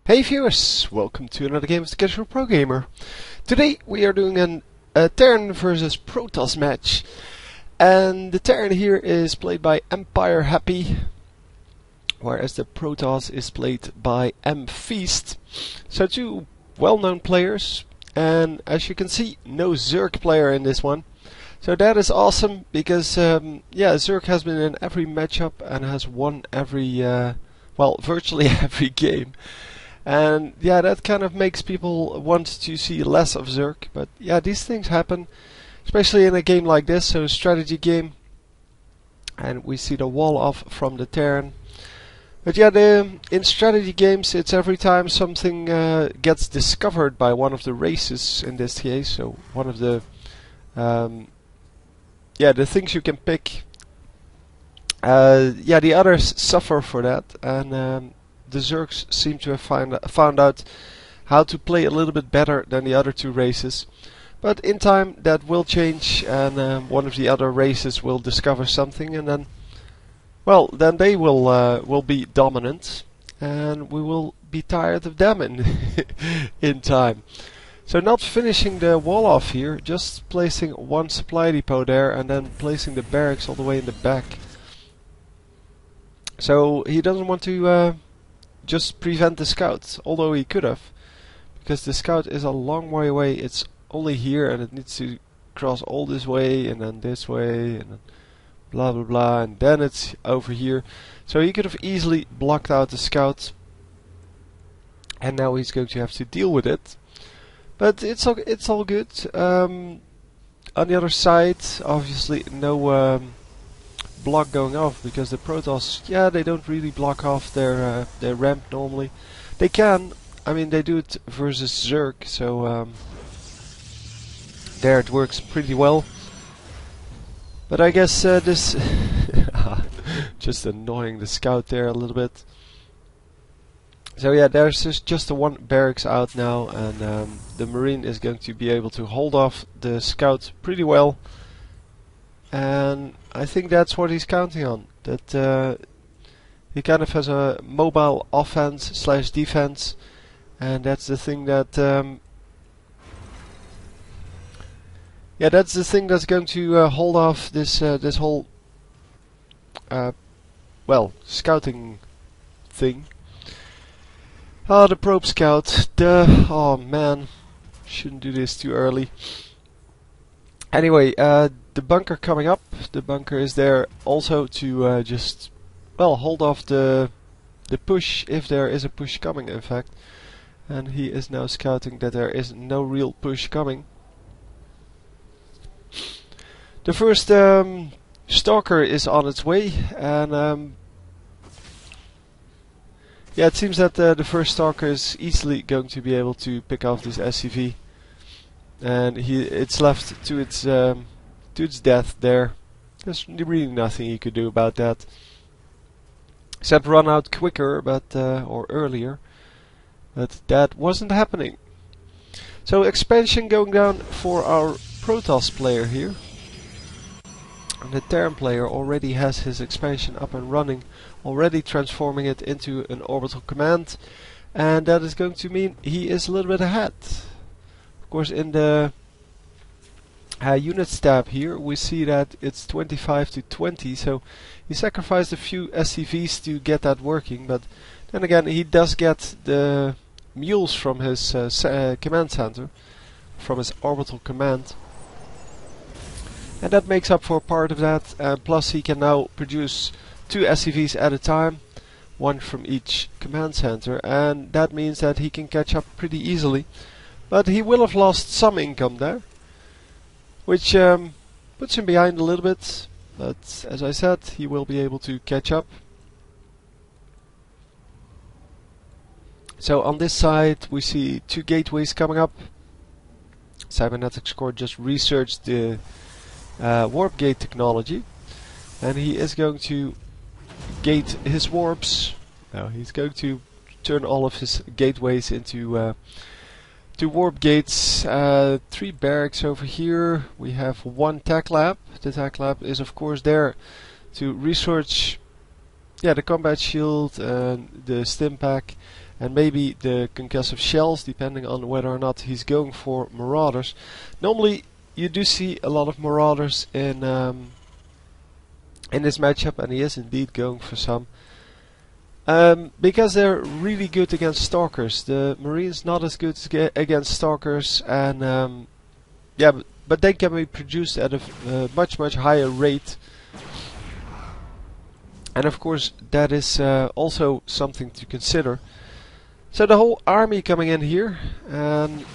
Hey viewers, welcome to another game of the Casual Pro Gamer. Today we are doing a Terran versus Protoss match, and the Terran here is played by EmpireHappy, whereas the Protoss is played by M蕨Feast. So two well-known players, and as you can see, no Zerg player in this one. So that is awesome because yeah, Zerg has been in every matchup and has won every well, virtually every game. And yeah, that kind of makes people want to see less of Zerg. But yeah, these things happen, especially in a game like this, so a strategy game. And we see the wall off from the Terran. But yeah, in strategy games, it's every time something gets discovered by one of the races, in this case. So one of the yeah, the things you can pick. Yeah, the others suffer for that, and the Zergs seem to have found out how to play a little bit better than the other two races. But in time that will change, and one of the other races will discover something, and then, well, then they will be dominant, and we will be tired of them in time. So not finishing the wall off here, just placing one supply depot there, and then placing the barracks all the way in the back. So he doesn't want to just prevent the scout, although he could have, because the scout is a long way away. It's only here, and it needs to cross all this way, and then this way, and then blah blah blah, and then it's over here. So he could have easily blocked out the scout, and now he's going to have to deal with it. But it's all good. On the other side, obviously no block going off, because the Protoss, yeah, they don't really block off their ramp normally. They can, I mean, they do it versus Zerg, so there it works pretty well. But I guess this just annoying the scout there a little bit. So yeah, there's just the one barracks out now, and the Marine is going to be able to hold off the scout pretty well. And I think that's what he's counting on. That he kind of has a mobile offense slash defense, and that's the thing that yeah, that's the thing that's going to hold off this this whole well, scouting thing. Oh, the probe scout. Oh man, shouldn't do this too early. Anyway, the bunker coming up. The bunker is there also to just, well, hold off the push, if there is a push coming, in fact. And he is now scouting that there is no real push coming. The first stalker is on its way, and yeah, it seems that the first stalker is easily going to be able to pick off this SCV. And it's left to its death there. There's really nothing he could do about that, except run out quicker, but or earlier. But that wasn't happening. So expansion going down for our Protoss player here. And the Terran player already has his expansion up and running, already transforming it into an orbital command, and that is going to mean he is a little bit ahead. Of course, in the units tab here, we see that it's 25 to 20, so he sacrificed a few SCVs to get that working, but then again, he does get the mules from his command center, from his orbital command, and that makes up for part of that, plus he can now produce 2 SCVs at a time, one from each command center, and that means that he can catch up pretty easily. But he will have lost some income there, which puts him behind a little bit, but as I said, he will be able to catch up. So on this side we see 2 gateways coming up. Cybernetics Core just researched the warp gate technology, and he is going to gate his warps. Now he's going to turn all of his gateways into 2 warp gates, 3 barracks over here. We have 1 tech lab. The tech lab is of course there to research, yeah, the combat shield and the stim pack, and maybe the concussive shells, depending on whether or not he's going for marauders. Normally you do see a lot of marauders in this matchup, and he is indeed going for some. Because they're really good against stalkers. The Marines not as good against stalkers, and yeah, but they can be produced at a much higher rate. And of course that is also something to consider. So the whole army coming in here, and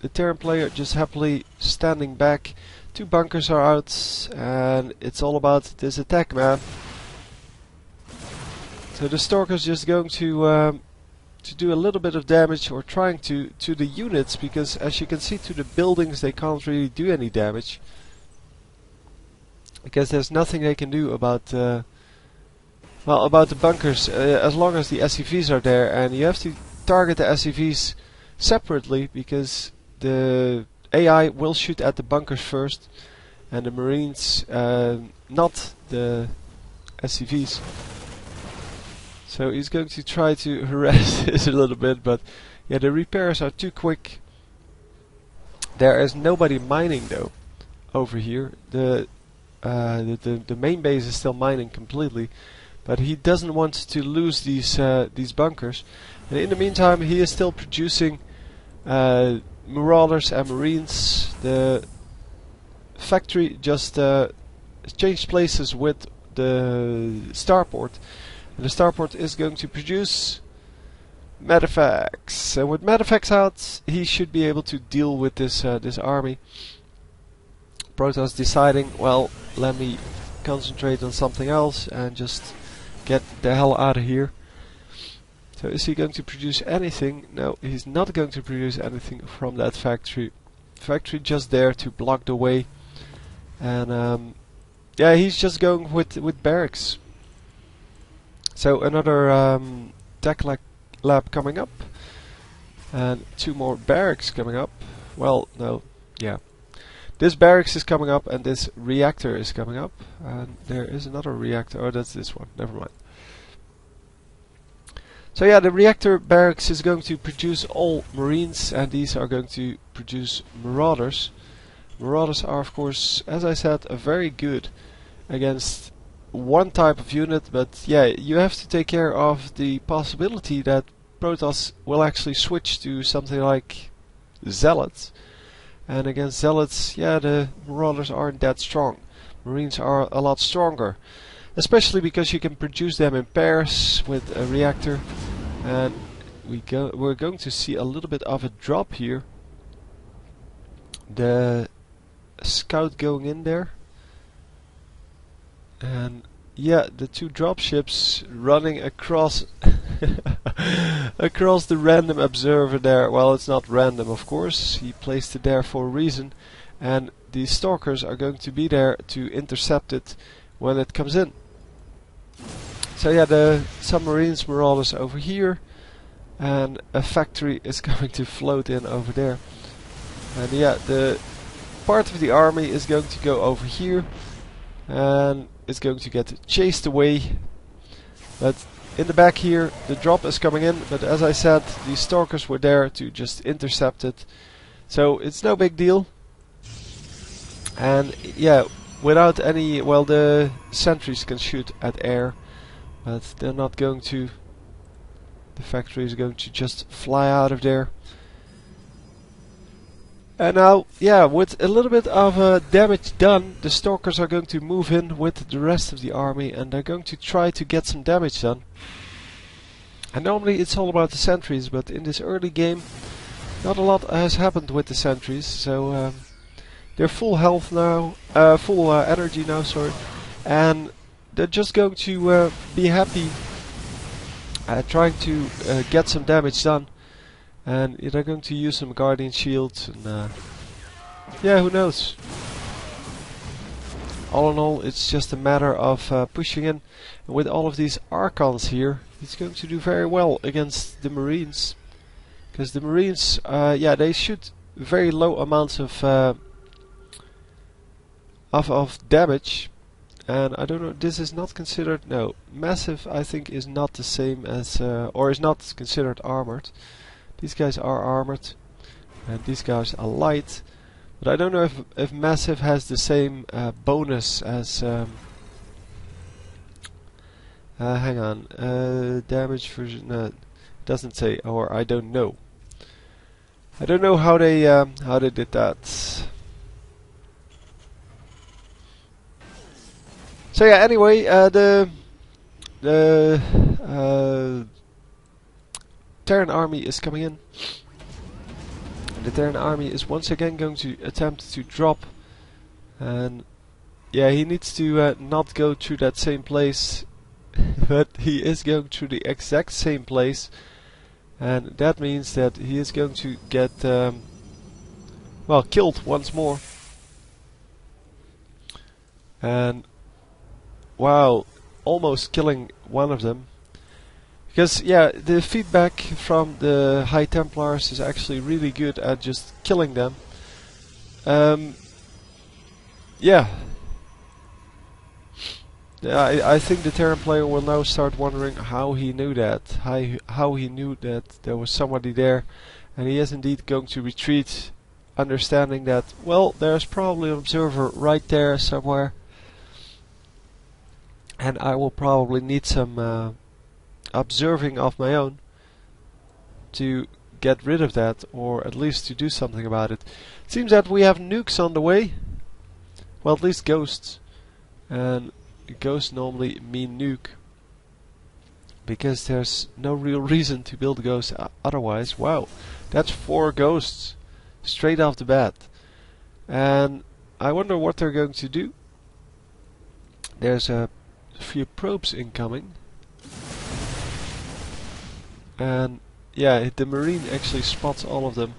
the Terran player just happily standing back. 2 bunkers are out, and it's all about this attack, man. So the Stalker's just going to do a little bit of damage, or trying to the units, because as you can see, to the buildings they can't really do any damage, because there's nothing they can do about well, about the bunkers, as long as the SCVs are there. And you have to target the SCVs separately, because the AI will shoot at the bunkers first, and the Marines not the SCVs. So he's going to try to harass this a little bit, but yeah, the repairs are too quick. There is nobody mining though over here. The main base is still mining completely, but he doesn't want to lose these bunkers. And in the meantime, he is still producing marauders and marines. The factory just changed places with the starport. And the starport is going to produce M胱. And with M胱 out, he should be able to deal with this this army. Protoss deciding, well, let me concentrate on something else and just get the hell out of here. So is he going to produce anything? No, he's not going to produce anything from that factory. Factory just there to block the way. And yeah, he's just going with barracks. So another tech lab coming up, and 2 more barracks coming up. Well, no, yeah. This barracks is coming up, and this reactor is coming up, and there is another reactor. Oh, that's this one. Never mind. So yeah, the reactor barracks is going to produce all marines, and these are going to produce marauders. Marauders are, of course, as I said, very good against one type of unit, but yeah, you have to take care of the possibility that Protoss will actually switch to something like Zealots. And against Zealots, yeah, the Marauders aren't that strong. Marines are a lot stronger, especially because you can produce them in pairs with a reactor. And we're going to see a little bit of a drop here. The scout going in there. And yeah, the 2 dropships running across across the random observer there. Well, it's not random, of course. He placed it there for a reason, and the stalkers are going to be there to intercept it when it comes in. So yeah, the submarines marauders over here, and a factory is going to float in over there. And yeah, the part of the army is going to go over here, and is going to get chased away. But in the back here, the drop is coming in, but as I said, the stalkers were there to just intercept it. So it's no big deal. And yeah, without any, well, the sentries can shoot at air, but they're not going to. The factory is going to just fly out of there. And now, yeah, with a little bit of damage done, the stalkers are going to move in with the rest of the army, and they're going to try to get some damage done. And normally it's all about the sentries, but in this early game, not a lot has happened with the sentries. So they're full health now, full energy now, sorry, and they're just going to be happy trying to get some damage done. And they're going to use some guardian shields, and yeah, who knows. All in all, it's just a matter of pushing in. And with all of these Archons here, he's going to do very well against the Marines, because the Marines, yeah, they shoot very low amounts of damage, And I don't know, this is not considered, no, massive I think is not the same as, or is not considered armored. These guys are armored, and these guys are light. But I don't know if massive has the same bonus as, hang on, damage version, doesn't say, or I don't know. I don't know how they did that. So yeah, anyway, the Terran army is coming in. The Terran army is once again going to attempt to drop, and yeah, he needs to not go through that same place, but he is going through the exact same place, and that means that he is going to get well, killed once more. And wow, almost killing one of them. Because yeah, the feedback from the High Templars is actually really good at just killing them. Yeah. I think the Terran player will now start wondering how he knew that. How he knew that there was somebody there. And he is indeed going to retreat, understanding that, well, there's probably an observer right there somewhere. And I will probably need some observing of my own to get rid of that, or at least to do something about it. It seems that we have nukes on the way. Well, at least ghosts. And ghosts normally mean nuke, because there's no real reason to build ghosts otherwise. Wow, that's 4 ghosts straight off the bat. And I wonder what they're going to do. There's a few probes incoming, and yeah, the Marine actually spots all of them,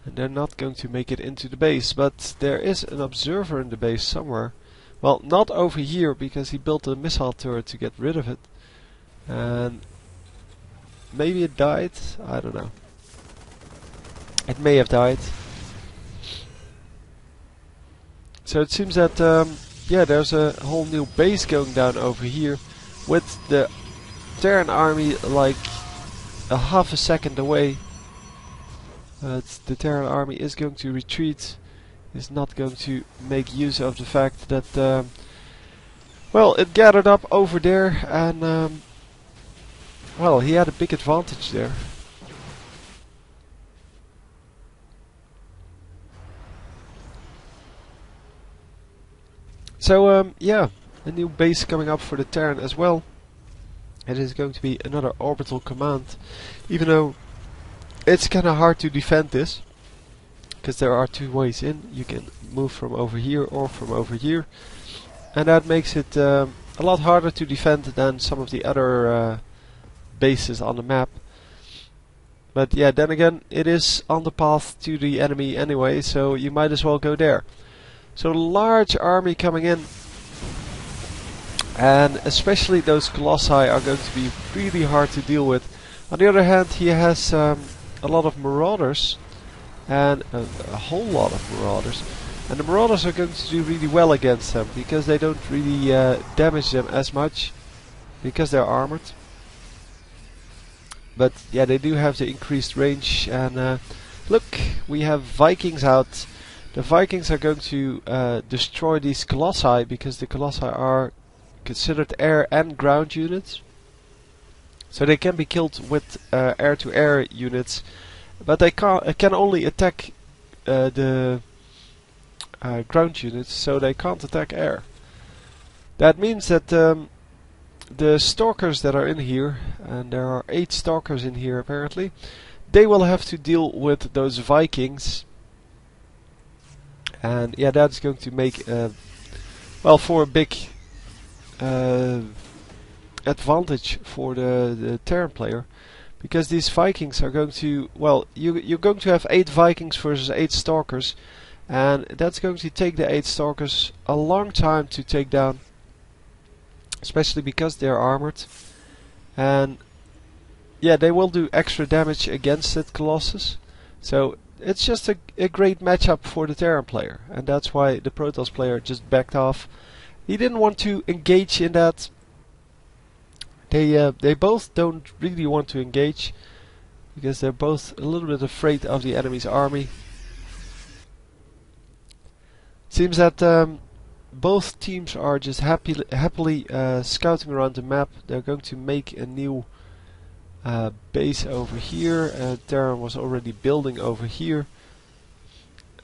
and they're not going to make it into the base. But there is an observer in the base somewhere. Well, not over here, because he built a missile turret to get rid of it, and maybe it died, I don't know. It may have died. So it seems that yeah, there's a whole new base going down over here, with the Terran army like a half a second away. The Terran army is going to retreat, is not going to make use of the fact that well, it gathered up over there, and well, he had a big advantage there. So yeah, a new base coming up for the Terran as well. It is going to be another orbital command, even though it's kind of hard to defend this, because there are 2 ways in. You can move from over here or from over here, and that makes it a lot harder to defend than some of the other bases on the map. But yeah, then again, it is on the path to the enemy anyway, so you might as well go there. So large army coming in, and especially those colossi are going to be really hard to deal with. On the other hand, he has a lot of marauders, and a whole lot of marauders, and the marauders are going to do really well against them, because they don't really damage them as much, because they're armored. But yeah, they do have the increased range, and look, we have Vikings out. The Vikings are going to destroy these colossi, because the colossi are considered air and ground units. So they can be killed with air-to-air units, but they can only attack the ground units, so they can't attack air. That means that the stalkers that are in here, and there are 8 stalkers in here apparently, they will have to deal with those Vikings. And yeah, that's going to make well, for a big advantage for the Terran player, because these Vikings are going to, well, you're going to have 8 Vikings versus 8 Stalkers, and that's going to take the 8 Stalkers a long time to take down, especially because they're armored. And yeah, they will do extra damage against that Colossus, so it's just a great matchup for the Terran player, and that's why the Protoss player just backed off he didn't want to engage in that. They both don't really want to engage because they're both a little bit afraid of the enemy's army. Seems that both teams are just happily scouting around the map. They're going to make a new base over here. Terran was already building over here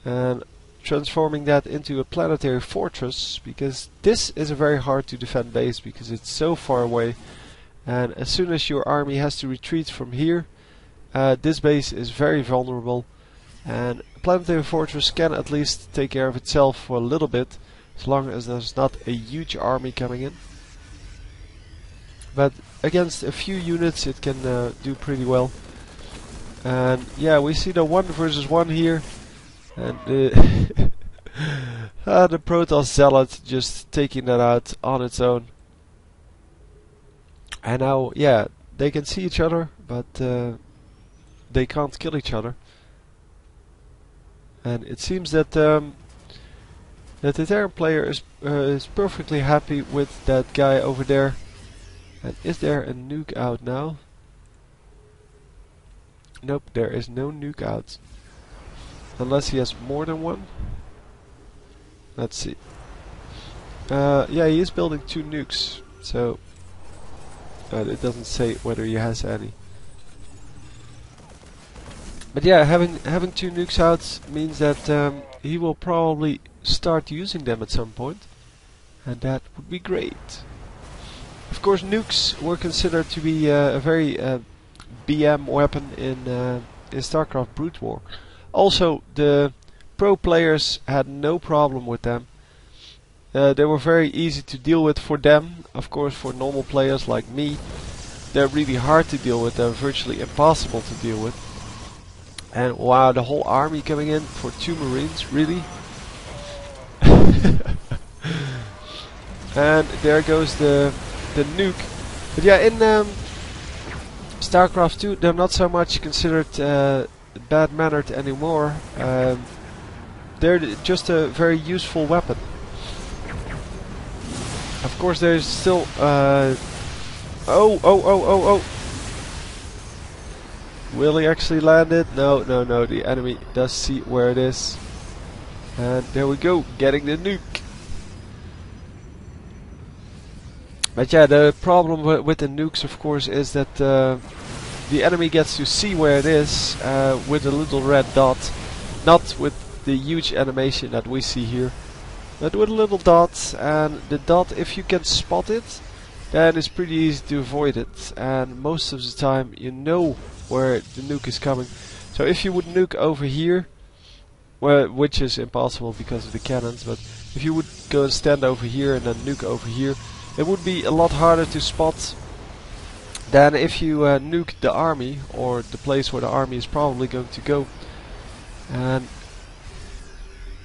and transforming that into a planetary fortress, because this is a very hard to defend base because it's so far away, and as soon as your army has to retreat from here, this base is very vulnerable, and a planetary fortress can at least take care of itself for a little bit, as long as there's not a huge army coming in. But against a few units it can do pretty well. And yeah, we see the 1 versus 1 here, and the Protoss Zealot just taking that out on its own. And now, yeah, they can see each other, but they can't kill each other. And it seems that that the Terran player is perfectly happy with that guy over there. And is there a nuke out now? Nope, there is no nuke out. Unless he has more than one. Let's see. Yeah, he is building 2 nukes, so it doesn't say whether he has any. But yeah, having 2 nukes out means that he will probably start using them at some point, and that would be great. Of course, nukes were considered to be a very BM weapon in StarCraft Brood War. Also, the pro players had no problem with them. They were very easy to deal with for them. Of course, for normal players like me, they're really hard to deal with. They're virtually impossible to deal with. And wow, the whole army coming in for 2 Marines, really? And there goes the nuke. But yeah, in StarCraft 2, they're not so much considered bad-mannered anymore. They're just a very useful weapon. Of course, there's still oh! Will he actually land it? No. The enemy does see where it is. And there we go, getting the nuke. But yeah, the problem with the nukes, of course, is that the enemy gets to see where it is with a little red dot. Not with the huge animation that we see here, but with a little dot. And the dot, if you can spot it, then it's pretty easy to avoid it. And most of the time you know where the nuke is coming. So if you would nuke over here, well, which is impossible because of the cannons, but if you would go and stand over here and then nuke over here, it would be a lot harder to spot than if you nuke the army, or the place where the army is probably going to go. And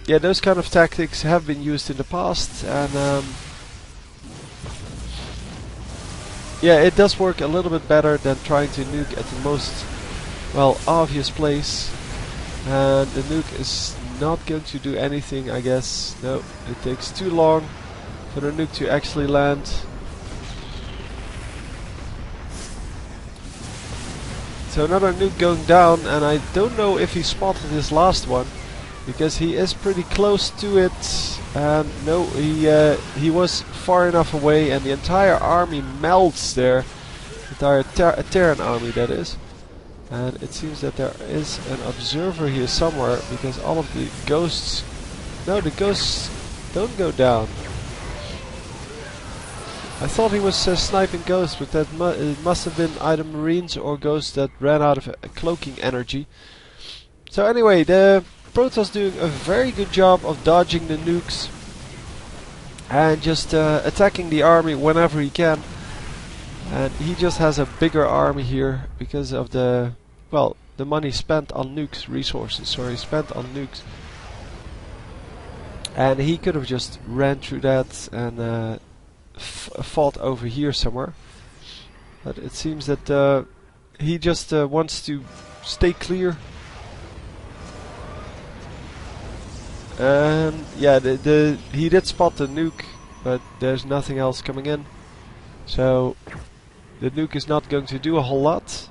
yeah, those kind of tactics have been used in the past, and yeah, it does work a little bit better than trying to nuke at the most, well, obvious place. And the nuke is not going to do anything, I guess. No, it takes too long for the nuke to actually land. So another nuke going down, and I don't know if he spotted his last one, because he is pretty close to it. And no, he was far enough away, and the entire army melts there. The entire Terran army, that is. And it seems that there is an observer here somewhere, because all of the ghosts... No, the ghosts don't go down. I thought he was sniping ghosts, but that it must have been either Marines or ghosts that ran out of cloaking energy. So anyway, the Protoss doing a very good job of dodging the nukes and just attacking the army whenever he can. And he just has a bigger army here because of the, well, the money spent on nukes, resources, sorry, spent on nukes. And he could have just ran through that and fought over here somewhere. But it seems that he just wants to stay clear. And yeah, he did spot the nuke, but there's nothing else coming in. So the nuke is not going to do a whole lot.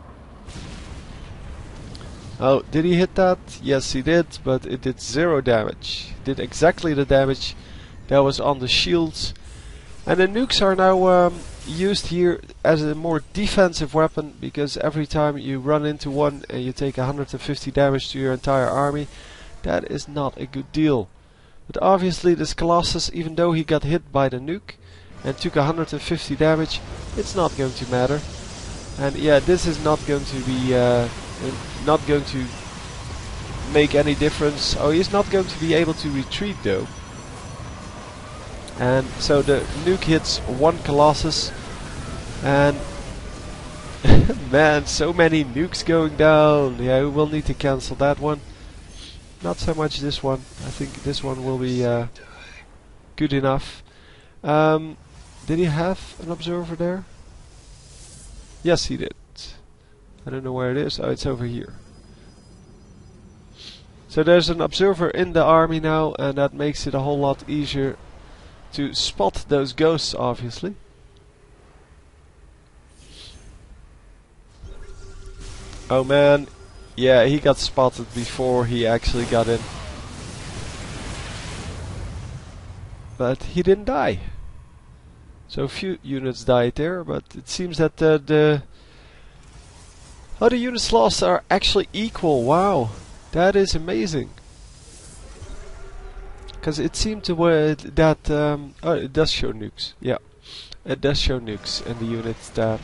Oh, did he hit that? Yes, he did, but it did 0 damage. It did exactly the damage that was on the shields. And the nukes are now used here as a more defensive weapon, because every time you run into one and you take 150 damage to your entire army, that is not a good deal. But obviously this Colossus, even though he got hit by the nuke and took 150 damage, it's not going to matter. And yeah, this is not going to be not going to make any difference. Oh, he's not going to be able to retreat though. And so the nuke hits one Colossus, and man, so many nukes going down. Yeah, we will need to cancel that one. Not so much this one. I think this one will be good enough. Did he have an observer there? Yes, he did. I don't know where it is. Oh, it's over here. So there's an observer in the army now, and that makes it a whole lot easier to spot those ghosts, obviously. Oh man, yeah, he got spotted before he actually got in. But he didn't die. So a few units died there, but it seems that the units lost are actually equal. Wow, that is amazing. Because it seemed to that oh, it does show nukes. Yeah, it does show nukes in the unit tab.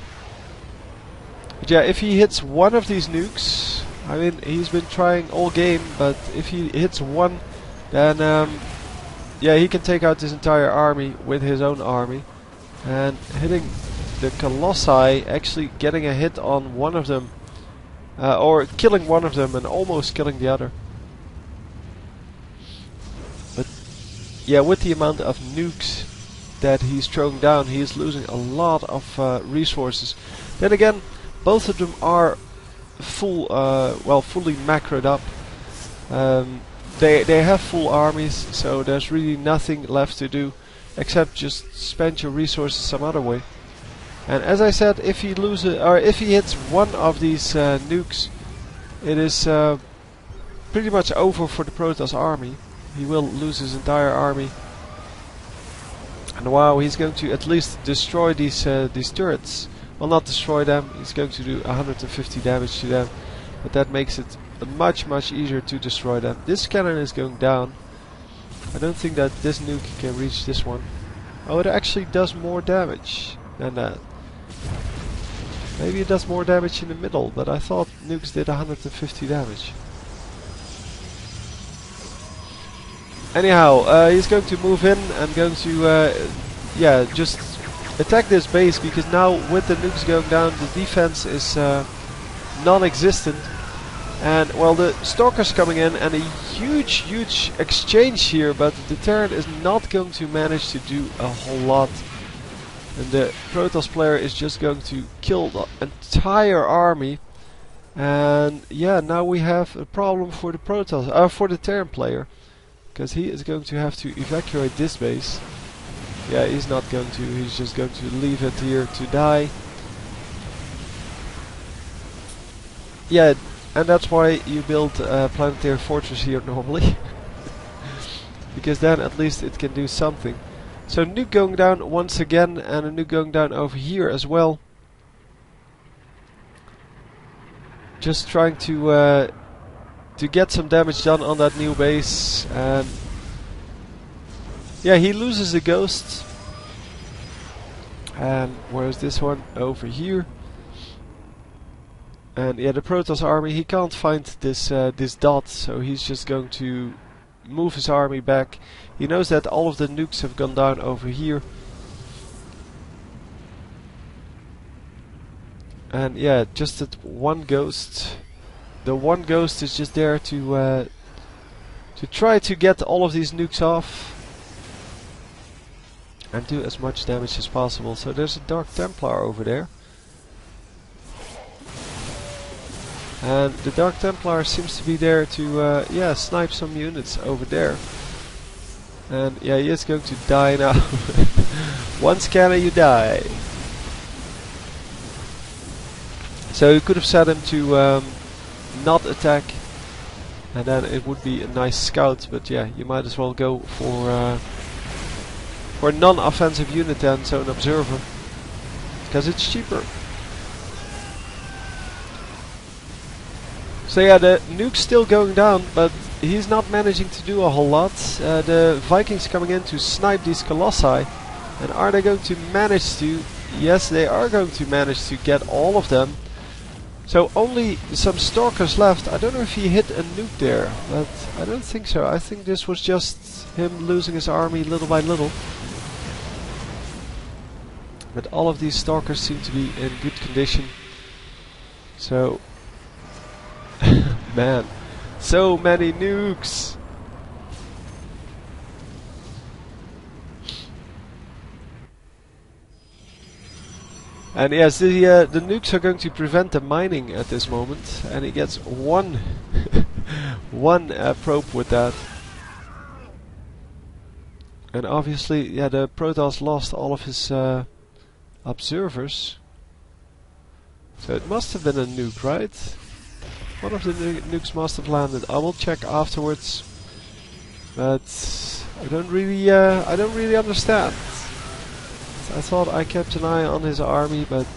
But yeah, if he hits one of these nukes, I mean, he's been trying all game, but if he hits one, then yeah, he can take out his entire army with his own army. And hitting the Colossi, actually getting a hit on one of them, or killing one of them and almost killing the other. But yeah, with the amount of nukes that he's throwing down, he is losing a lot of resources. Then again, both of them are full, well, fully macroed up. They have full armies, so there's really nothing left to do except just spend your resources some other way. And as I said, if he loses, or if he hits one of these nukes, it is pretty much over for the Protoss army. He will lose his entire army. And wow, he's going to at least destroy these turrets. Well, not destroy them. He's going to do 150 damage to them, but that makes it much easier to destroy them. This cannon is going down. I don't think that this nuke can reach this one. Oh, it actually does more damage than that. Maybe it does more damage in the middle, but I thought nukes did 150 damage. Anyhow, he's going to move in and going to, yeah, just attack this base, because now with the nukes going down, the defense is non-existent. And well, the Stalker's coming in, and a huge exchange here, but the Terran is not going to manage to do a whole lot. And the Protoss player is just going to kill the entire army. And yeah, now we have a problem for the Protoss, for the Terran player, because he is going to have to evacuate this base. Yeah, he's not going to. He's just going to leave it here to die. Yeah. And that's why you build a planetary fortress here normally. Because then at least it can do something. So nuke going down once again, and a nuke going down over here as well. Just trying to get some damage done on that new base. And yeah, he loses the ghost. And where is this one? Over here. And yeah, the Protoss army, he can't find this this dot, so he's just going to move his army back. He knows that all of the nukes have gone down over here. And yeah, just that one ghost. The one ghost is just there to try to get all of these nukes off and do as much damage as possible. So there's a Dark Templar over there. And the Dark Templar seems to be there to, yeah, snipe some units over there. And yeah, he is going to die now. One scanner, you die. So you could have set him to not attack, and then it would be a nice scout. But yeah, you might as well go for a non-offensive unit then, so an observer, because it's cheaper. So yeah, the nuke's still going down, but he's not managing to do a whole lot. The Vikings coming in to snipe these colossi, and are they going to manage to? Yes, they are going to manage to get all of them. So only some Stalkers left. I don't know if he hit a nuke there, but I don't think so. I think this was just him losing his army little by little. But all of these Stalkers seem to be in good condition. So, man, so many nukes! And yes, the nukes are going to prevent the mining at this moment, and he gets one probe with that. And obviously, yeah, the Protoss lost all of his observers. So it must have been a nuke, right? One of the nukes must have landed. I will check afterwards, but I don't really understand. I thought I kept an eye on his army, but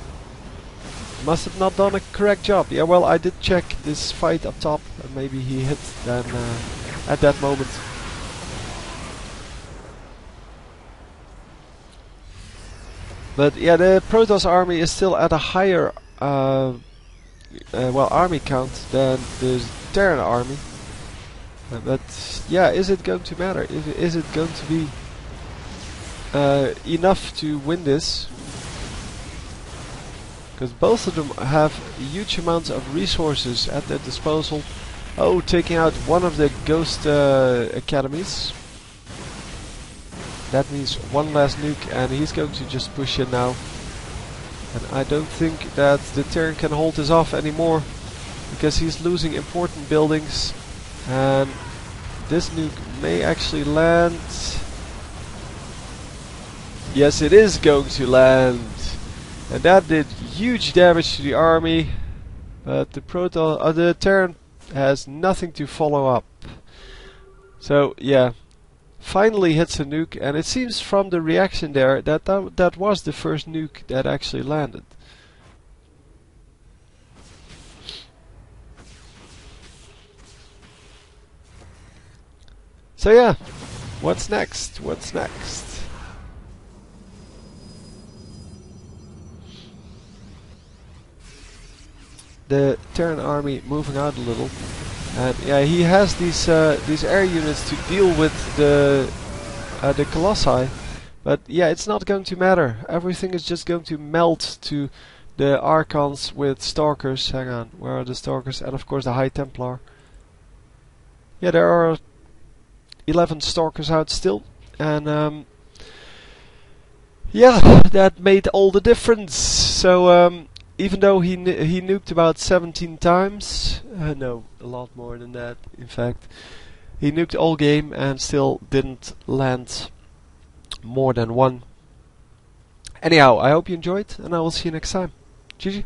must have not done a correct job. Yeah, well, I did check this fight up top, and maybe he hit then at that moment. But yeah, the Protoss army is still at a higher army count than the Terran army. But yeah, is it going to matter? Is it going to be enough to win this? Because both of them have huge amounts of resources at their disposal. Oh, taking out one of the ghost academies. That means one last nuke, and he's going to just push in now. And I don't think that the Terran can hold this off anymore, because he's losing important buildings, and this nuke may actually land. Yes, it is going to land, and that did huge damage to the army, but the Terran has nothing to follow up. So yeah, finally hits a nuke, and it seems from the reaction there that was the first nuke that actually landed. So yeah, what's next? What's next? The Terran army moving out a little, and yeah, he has these air units to deal with the colossi, but yeah, it's not going to matter. Everything is just going to melt to the Archons with Stalkers. Hang on, where are the Stalkers? And of course the High Templar. Yeah, there are 11 Stalkers out still, and yeah, that made all the difference. So even though he nuked about 17 times, no, a lot more than that, in fact. He nuked all game and still didn't land more than one. Anyhow, I hope you enjoyed, and I will see you next time. GG.